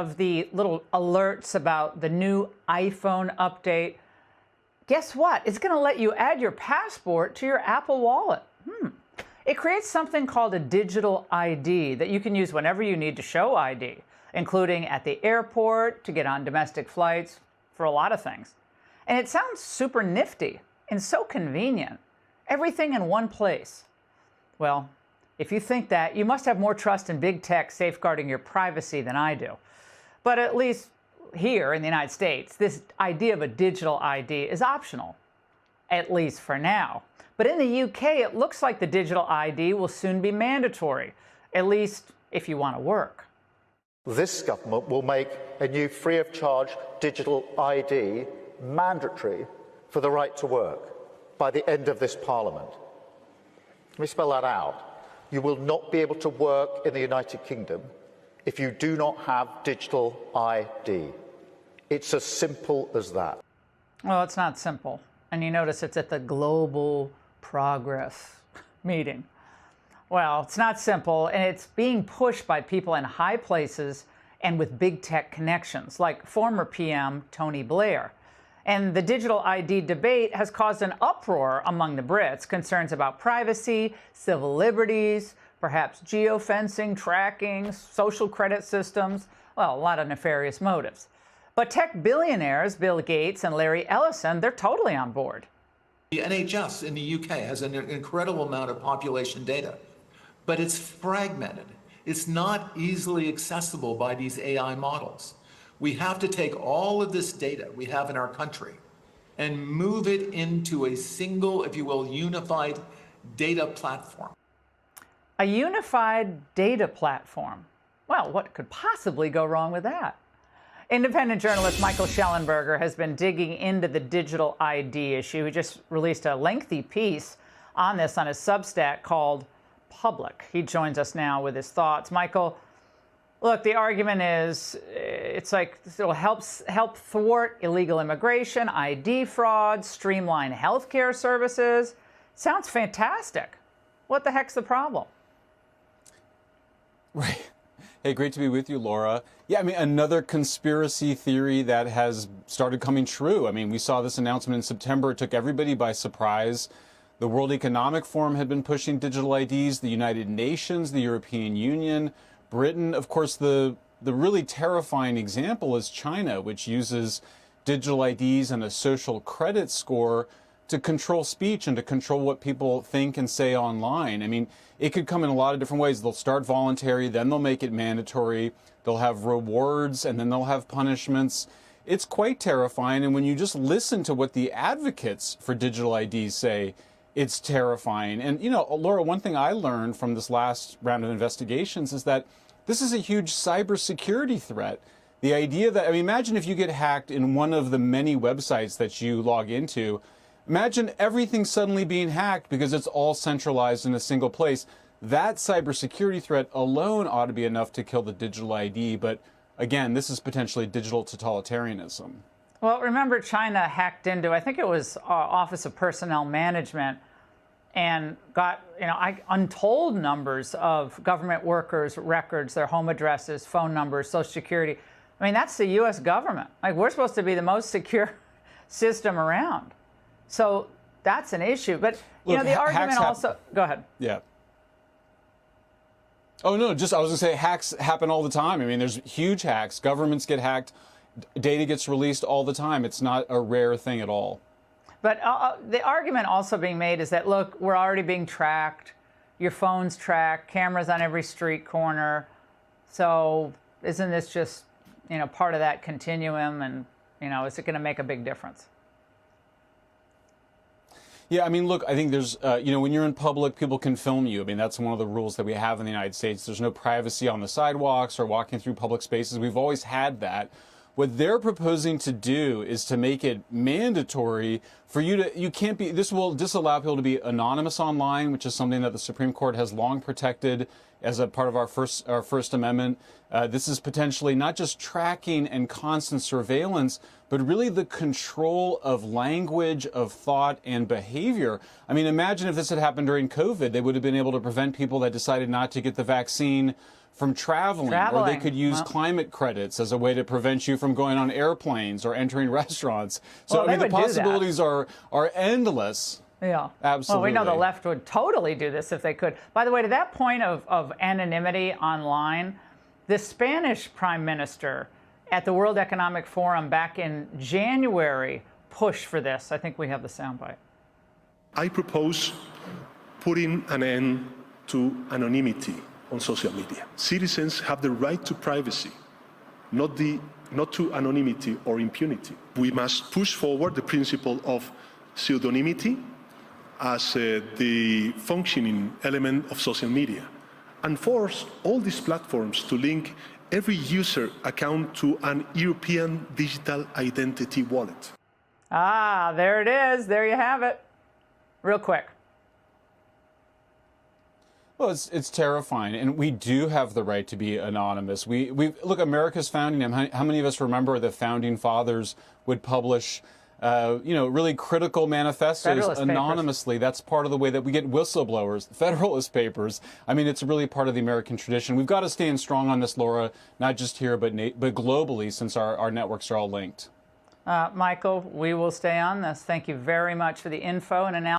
Of the little alerts about the new iPhone update, guess what? It's going to let you add your passport to your Apple Wallet. It creates something called a digital ID that you can use whenever you need to show ID, including at the airport, to get on domestic flights, for a lot of things. And it sounds super nifty and so convenient. Everything in one place. Well, if you think that, you must have more trust in big tech safeguarding your privacy than I do. But at least here in the United States, this idea of a digital ID is optional, at least for now. But in the UK, it looks like the digital ID will soon be mandatory, at least if you want to work. This government will make a new free-of-charge digital ID mandatory for the right to work by the end of this Parliament. Let me spell that out. You will not be able to work in the United Kingdom if you do not have digital ID. It's as simple as that. Well, it's not simple. And you notice it's at the Global Progress meeting. Well, it's not simple, and it's being pushed by people in high places and with big tech connections, like former PM Tony Blair. And the digital ID debate has caused an uproar among the Brits, concerns about privacy, civil liberties, perhaps geofencing, tracking, social credit systems, well, a lot of nefarious motives. But tech billionaires Bill Gates and Larry Ellison, they're totally on board. The NHS in the UK has an incredible amount of population data, but it's fragmented. It's not easily accessible by these AI models. We have to take all of this data we have in our country and move it into a single, if you will, unified data platform. A unified data platform. Well, what could possibly go wrong with that? Independent journalist Michael Shellenberger has been digging into the digital ID issue. He just released a lengthy piece on this on his Substack called Public. He joins us now with his thoughts. Michael, look, the argument is it's like it'll help thwart illegal immigration, ID fraud, streamline healthcare services. Sounds fantastic. What the heck's the problem? Right. Hey, great to be with you, Laura. Yeah, I mean, another conspiracy theory that has started coming true. I mean, we saw this announcement in September. It took everybody by surprise. The World Economic Forum had been pushing digital IDs, the United Nations, the European Union, Britain. Of course, the really terrifying example is China, which uses digital IDs and a social credit score to control speech and to control what people think and say online. I mean, it could come in a lot of different ways. They'll start voluntary, then they'll make it mandatory. They'll have rewards, and then they'll have punishments. It's quite terrifying. And when you just listen to what the advocates for digital IDs say, it's terrifying. And, you know, Laura, one thing I learned from this last round of investigations is that this is a huge cybersecurity threat. The idea that, I mean, imagine if you get hacked in one of the many websites that you log into. Imagine everything suddenly being hacked because it's all centralized in a single place. That cybersecurity threat alone ought to be enough to kill the digital ID. But again, this is potentially digital totalitarianism. Well, remember China hacked into, I think it was Office of Personnel Management, and got, untold numbers of government workers' records, their home addresses, phone numbers, Social Security. I mean, that's the U.S. government. Like, we're supposed to be the most secure system around. So that's an issue. But, the argument also... Go ahead. Yeah. Oh, no, I was going to say hacks happen all the time. I mean, there's huge hacks. Governments get hacked. Data gets released all the time. It's not a rare thing at all. But the argument also being made is that, look, we're already being tracked. Your phone's tracked, cameras on every street corner. So isn't this just, part of that continuum? And, is it going to make a big difference? Yeah, I mean, look, I think there's, when you're in public, people can film you. I mean, that's one of the rules that we have in the United States. There's no privacy on the sidewalks or walking through public spaces. We've always had that. What they're proposing to do is to make it mandatory for this will disallow people to be anonymous online, which is something that the Supreme Court has long protected as a part of our First Amendment. This is potentially not just tracking and constant surveillance, but really the control of language, of thought, and behavior. I mean, imagine if this had happened during COVID. They would have been able to prevent people that decided not to get the vaccine from traveling, or they could use climate credits as a way to prevent you from going on airplanes or entering restaurants. So Well, I mean, they the would do that. possibilities are endless. Yeah. Absolutely. Well, we know the left would totally do this if they could. By the way, to that point of anonymity online, the Spanish prime minister at the World Economic Forum back in January pushed for this. I think we have the soundbite. I propose putting an end to anonymity on social media. Citizens have the right to privacy, not to anonymity or impunity. We must push forward the principle of pseudonymity as the functioning element of social media, and force all these platforms to link every user account to an European digital identity wallet. Ah, there it is. There you have it. Real quick. Well, it's terrifying, and we do have the right to be anonymous. We look, America's founding. How many of us remember the founding fathers would publish, really critical manifestos Federalist anonymously? Papers. That's part of the way that we get whistleblowers, the Federalist Papers. I mean, it's really part of the American tradition. We've got to stand strong on this, Laura, not just here, but globally, since our networks are all linked. Michael, we will stay on this. Thank you very much for the info and analysis.